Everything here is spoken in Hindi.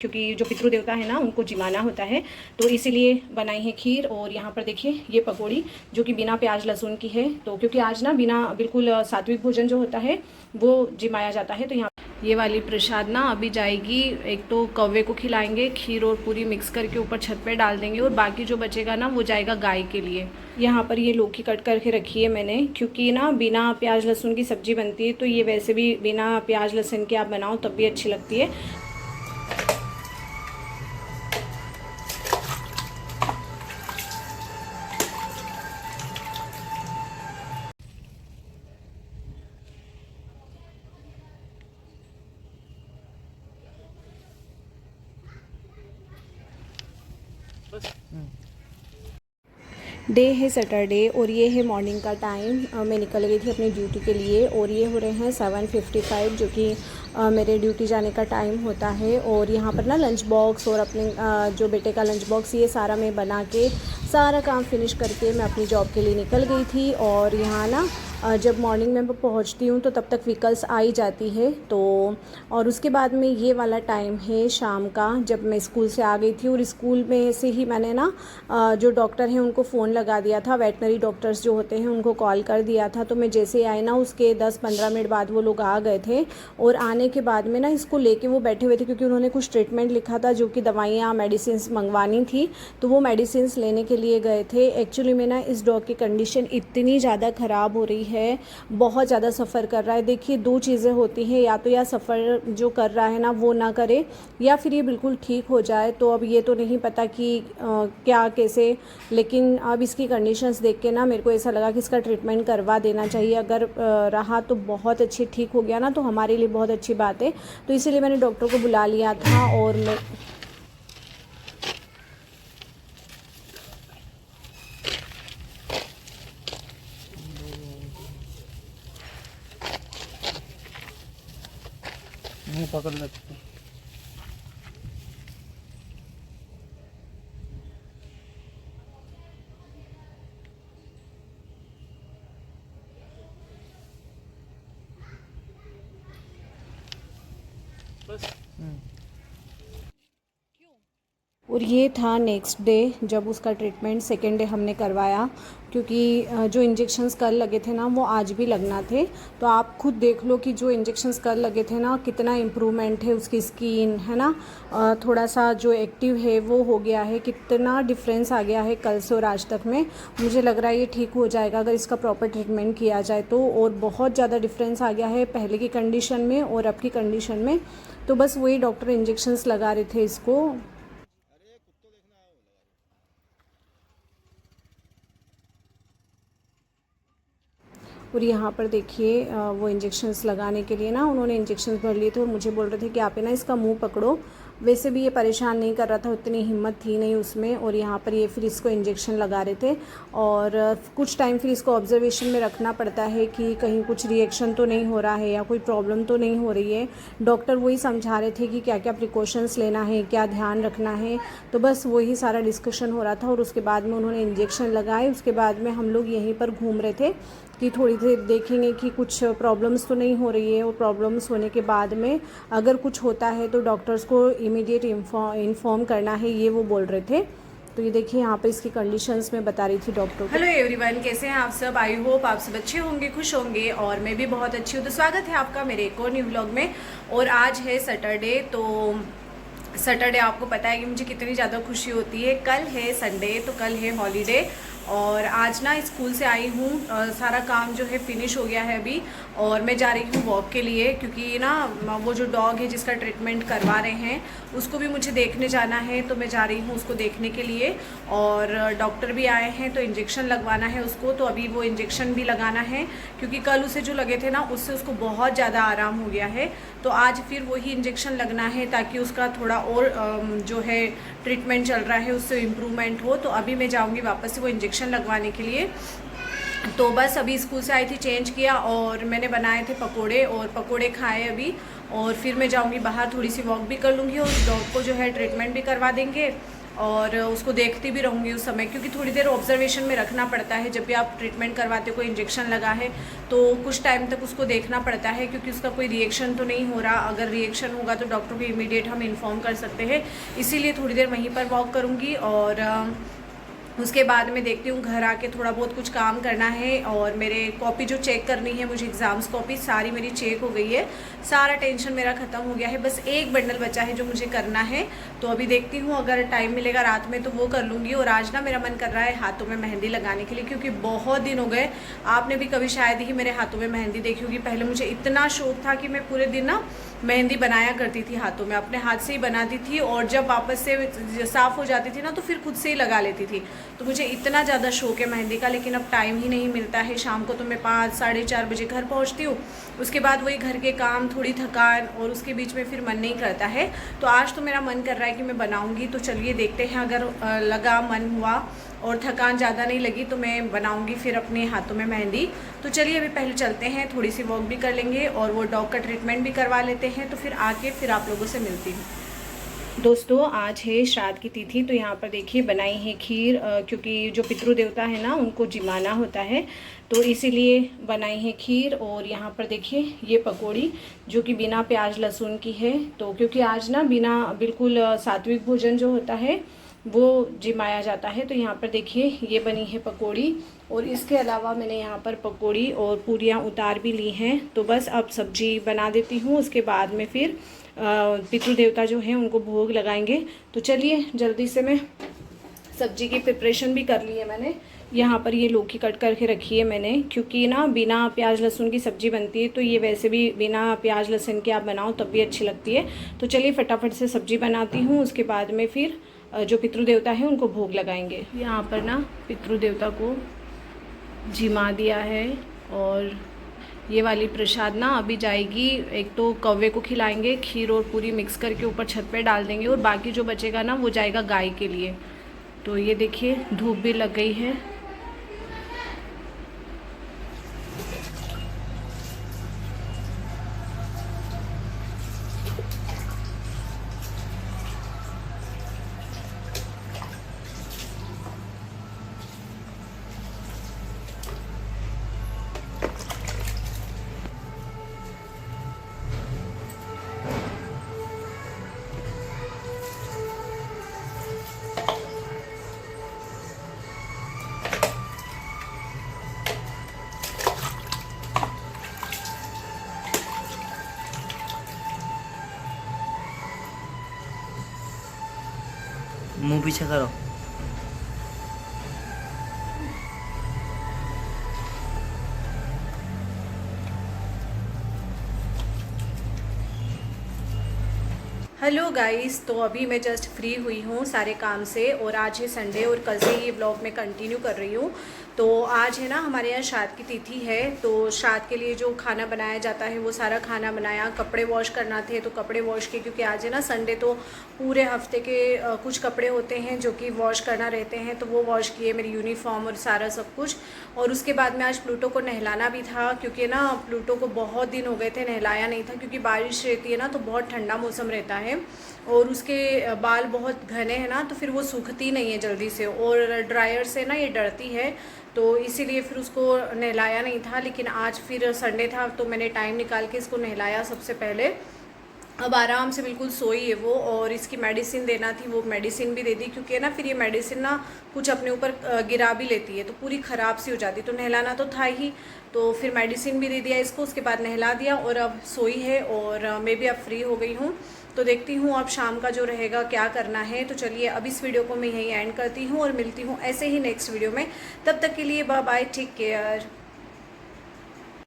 क्योंकि जो पितृ देवता है ना उनको जिमाना होता है, तो इसीलिए बनाई है खीर। और यहाँ पर देखिए ये पकौड़ी जो कि बिना प्याज लहसुन की है, तो क्योंकि आज ना बिना बिल्कुल सात्विक भोजन जो होता है वो जिमाया जाता है। तो यहाँ ये वाली प्रसाद ना अभी जाएगी, एक तो कौवे को खिलाएंगे खीर और पूरी मिक्स करके ऊपर छत पे डाल देंगे, और बाकी जो बचेगा ना वो जाएगा गाय के लिए। यहाँ पर ये लौकी कट करके रखी है मैंने, क्योंकि ना बिना प्याज लहसुन की सब्ज़ी बनती है, तो ये वैसे भी बिना प्याज लहसुन के आप बनाओ तब भी अच्छी लगती है। डे है सैटरडे और ये है मॉर्निंग का टाइम। मैं निकल गई थी अपनी ड्यूटी के लिए, और ये हो रहे हैं 7:55 जो कि मेरे ड्यूटी जाने का टाइम होता है। और यहाँ पर ना लंच बॉक्स और अपने जो बेटे का लंच बॉक्स ये सारा मैं बना के सारा काम फिनिश करके मैं अपनी जॉब के लिए निकल गई थी। और यहाँ ना जब मॉर्निंग में पहुँचती हूँ तो तब तक व्हीकल्स आ ही जाती है। तो और उसके बाद में ये वाला टाइम है शाम का, जब मैं स्कूल से आ गई थी, और स्कूल में से ही मैंने ना जो डॉक्टर हैं उनको फ़ोन लगा दिया था, वेटनरी डॉक्टर्स जो होते हैं उनको कॉल कर दिया था। तो मैं जैसे आई ना उसके 10-15 मिनट बाद वो लोग आ गए थे, और आने के बाद में ना इसको लेके वो बैठे हुए थे, क्योंकि उन्होंने कुछ ट्रीटमेंट लिखा था जो कि दवाइयाँ मेडिसिन मंगवानी थी, तो वो मेडिसिन लेने के लिए गए थे। एक्चुअली में ना इस डॉग की कंडीशन इतनी ज़्यादा ख़राब हो रही है, बहुत ज़्यादा सफ़र कर रहा है। देखिए 2 चीज़ें होती हैं, या सफ़र जो कर रहा है ना वो ना करे, या फिर ये बिल्कुल ठीक हो जाए। तो अब ये तो नहीं पता कि क्या कैसे, लेकिन अब इसकी कंडीशंस देख के ना मेरे को ऐसा लगा कि इसका ट्रीटमेंट करवा देना चाहिए। अगर रहा तो बहुत अच्छी, ठीक हो गया ना तो हमारे लिए बहुत अच्छी बात है। तो इसीलिए मैंने डॉक्टर को बुला लिया था। और मैं पकड़ लेते हैं। बस और ये था नेक्स्ट डे जब उसका ट्रीटमेंट सेकेंड डे हमने करवाया, क्योंकि जो इंजेक्शंस कल लगे थे ना वो आज भी लगना थे। तो आप खुद देख लो कि जो इंजेक्शंस कल लगे थे ना कितना इम्प्रूवमेंट है उसकी स्किन, है ना, थोड़ा सा जो एक्टिव है वो हो गया है, कितना डिफरेंस आ गया है कल से और आज तक में। मुझे लग रहा है ये ठीक हो जाएगा अगर इसका प्रॉपर ट्रीटमेंट किया जाए तो। और बहुत ज़्यादा डिफरेंस आ गया है पहले की कंडीशन में और अब की कंडीशन में। तो बस वही डॉक्टर इंजेक्शंस लगा रहे थे इसको। और यहाँ पर देखिए वो इंजेक्शंस लगाने के लिए ना उन्होंने इंजेक्शंस भर लिए थे, और मुझे बोल रहे थे कि आप ना इसका मुंह पकड़ो। वैसे भी ये परेशान नहीं कर रहा था, उतनी हिम्मत थी नहीं उसमें। और यहाँ पर ये फिर इसको इंजेक्शन लगा रहे थे, और कुछ टाइम फिर इसको ऑब्जर्वेशन में रखना पड़ता है कि कहीं कुछ रिएक्शन तो नहीं हो रहा है या कोई प्रॉब्लम तो नहीं हो रही है। डॉक्टर वही समझा रहे थे कि क्या क्या प्रिकॉशंस लेना है, क्या ध्यान रखना है। तो बस वही सारा डिस्कशन हो रहा था, और उसके बाद में उन्होंने इंजेक्शन लगाए। उसके बाद में हम लोग यहीं पर घूम रहे थे कि थोड़ी देर देखेंगे कि कुछ प्रॉब्लम्स तो नहीं हो रही है, और प्रॉब्लम्स होने के बाद में अगर कुछ होता है तो डॉक्टर्स को इमीडिएट इन्फॉर्म करना है, ये वो बोल रहे थे। तो ये देखिए यहाँ पे इसकी कंडीशंस में बता रही थी डॉक्टर को। हेलो एवरीवन, कैसे हैं आप सब? आई होप आप सब अच्छे होंगे, खुश होंगे, और मैं भी बहुत अच्छी हूँ। तो स्वागत है आपका मेरे एक और न्यू व्लॉग में। और आज है सैटरडे, तो सैटरडे आपको पता है कि मुझे कितनी ज़्यादा खुशी होती है। कल है संडे, तो कल है हॉलीडे। और आज ना स्कूल से आई हूँ, सारा काम जो है फिनिश हो गया है अभी, और मैं जा रही हूँ वॉक के लिए, क्योंकि ना वो जो डॉग है जिसका ट्रीटमेंट करवा रहे हैं उसको भी मुझे देखने जाना है। तो मैं जा रही हूँ उसको देखने के लिए, और डॉक्टर भी आए हैं तो इंजेक्शन लगवाना है उसको। तो अभी वो इंजेक्शन भी लगाना है, क्योंकि कल उसे जो लगे थे ना उससे उसको बहुत ज़्यादा आराम हो गया है। तो आज फिर वही इंजेक्शन लगना है ताकि उसका थोड़ा और जो है ट्रीटमेंट चल रहा है उससे इम्प्रूवमेंट हो। तो अभी मैं जाऊँगी वापस से वो इंजेक्शन लगवाने के लिए। तो बस अभी स्कूल से आई थी, चेंज किया, और मैंने बनाए थे पकोड़े, और पकोड़े खाए अभी। और फिर मैं जाऊंगी बाहर, थोड़ी सी वॉक भी कर लूँगी, और डॉग को जो है ट्रीटमेंट भी करवा देंगे। और उसको देखती भी रहूँगी उस समय, क्योंकि थोड़ी देर ऑब्जर्वेशन में रखना पड़ता है। जब भी आप ट्रीटमेंट करवाते हो, कोई इंजेक्शन लगा है तो कुछ टाइम तक उसको देखना पड़ता है, क्योंकि उसका कोई रिएक्शन तो नहीं हो रहा। अगर रिएक्शन होगा तो डॉक्टर को इमीडिएट हम इन्फॉर्म कर सकते हैं। इसीलिए थोड़ी देर वहीं पर वॉक करूँगी और उसके बाद में देखती हूँ घर आके थोड़ा बहुत कुछ काम करना है। और मेरे कॉपी जो चेक करनी है मुझे, एग्ज़ाम्स कॉपी सारी मेरी चेक हो गई है, सारा टेंशन मेरा ख़त्म हो गया है। बस एक बंडल बचा है जो मुझे करना है, तो अभी देखती हूँ अगर टाइम मिलेगा रात में तो वो कर लूँगी। और आज ना मेरा मन कर रहा है हाथों में मेहंदी लगाने के लिए, क्योंकि बहुत दिन हो गए। आपने भी कभी शायद ही मेरे हाथों में मेहंदी देखी होगी। पहले मुझे इतना शौक था कि मैं पूरे दिन ना मेहंदी बनाया करती थी हाथों में, अपने हाथ से ही बनाती थी, और जब वापस से साफ़ हो जाती थी ना तो फिर खुद से ही लगा लेती थी। तो मुझे इतना ज़्यादा शौक है मेहंदी का, लेकिन अब टाइम ही नहीं मिलता है। शाम को तो मैं 5 साढ़े 4 बजे घर पहुंचती हूँ, उसके बाद वही घर के काम, थोड़ी थकान, और उसके बीच में फिर मन नहीं करता है। तो आज तो मेरा मन कर रहा है कि मैं बनाऊँगी, तो चलिए देखते हैं। अगर लगा, मन हुआ और थकान ज़्यादा नहीं लगी तो मैं बनाऊंगी फिर अपने हाथों में मेहंदी। तो चलिए अभी पहले चलते हैं, थोड़ी सी वॉक भी कर लेंगे और वो डॉग का ट्रीटमेंट भी करवा लेते हैं। तो फिर आके फिर आप लोगों से मिलती हूँ। दोस्तों आज है श्राद्ध की तिथि, तो यहाँ पर देखिए बनाई है खीर, क्योंकि जो पितृ देवता है ना उनको जिमाना होता है, तो इसीलिए बनाई है खीर। और यहाँ पर देखिए ये पकौड़ी जो कि बिना प्याज लहसुन की है, तो क्योंकि आज ना बिना बिल्कुल सात्विक भोजन जो होता है वो जिमाया जाता है। तो यहाँ पर देखिए ये बनी है पकौड़ी, और इसके अलावा मैंने यहाँ पर पकौड़ी और पूरियाँ उतार भी ली हैं। तो बस अब सब्जी बना देती हूँ, उसके बाद में फिर पितृ देवता जो हैं उनको भोग लगाएंगे। तो चलिए जल्दी से मैं सब्जी की प्रिपरेशन भी कर ली है मैंने। यहाँ पर ये लौकी कट करके रखी है मैंने, क्योंकि ना बिना प्याज लहसुन की सब्ज़ी बनती है, तो ये वैसे भी बिना प्याज लहसुन के आप बनाओ तब भी अच्छी लगती है। तो चलिए फटाफट से सब्ज़ी बनाती हूँ, उसके बाद में फिर जो पितृ देवता है उनको भोग लगाएंगे। यहाँ पर ना पितृ देवता को जिमा दिया है, और ये वाली प्रसाद ना अभी जाएगी, एक तो कौवे को खिलाएंगे, खीर और पूरी मिक्स करके ऊपर छत पे डाल देंगे, और बाकी जो बचेगा ना वो जाएगा गाय के लिए। तो ये देखिए धूप भी लग गई है। मुंह पीछे करो। हेलो गाइस, तो अभी मैं जस्ट फ्री हुई हूँ सारे काम से, और आज है संडे और कल से ये ब्लॉग मैं कंटिन्यू कर रही हूँ। तो आज है ना हमारे यहाँ श्राद्ध की तिथि है, तो श्राद्ध के लिए जो खाना बनाया जाता है वो सारा खाना बनाया। कपड़े वॉश करना थे तो कपड़े वॉश किए, क्योंकि आज है ना संडे, तो पूरे हफ्ते के कुछ कपड़े होते हैं जो कि वॉश करना रहते हैं, तो वो वॉश किए, मेरी यूनिफॉर्म और सारा सब कुछ। और उसके बाद में आज प्लूटो को नहलाना भी था, क्योंकि ना प्लूटो को बहुत दिन हो गए थे नहलाया नहीं था, क्योंकि बारिश रहती है ना तो बहुत ठंडा मौसम रहता है, और उसके बाल बहुत घने हैं ना, तो फिर वो सूखती नहीं है जल्दी से, और ड्रायर से ना ये डरती है, तो इसीलिए फिर उसको नहलाया नहीं था। लेकिन आज फिर संडे था तो मैंने टाइम निकाल के इसको नहलाया सबसे पहले। अब आराम से बिल्कुल सोई है वो, और इसकी मेडिसिन देना थी, वो मेडिसिन भी दे दी, क्योंकि ना फिर ये मेडिसिन ना कुछ अपने ऊपर गिरा भी लेती है तो पूरी ख़राब सी हो जाती, तो नहलाना तो था ही, तो फिर मेडिसिन भी दे दिया इसको, उसके बाद नहला दिया, और अब सोई है, और मैं भी अब फ्री हो गई हूँ। तो देखती हूँ अब शाम का जो रहेगा क्या करना है। तो चलिए अब इस वीडियो को मैं यहीं एंड करती हूँ, और मिलती हूँ ऐसे ही नेक्स्ट वीडियो में। तब तक के लिए बाय बाय, टेक केयर।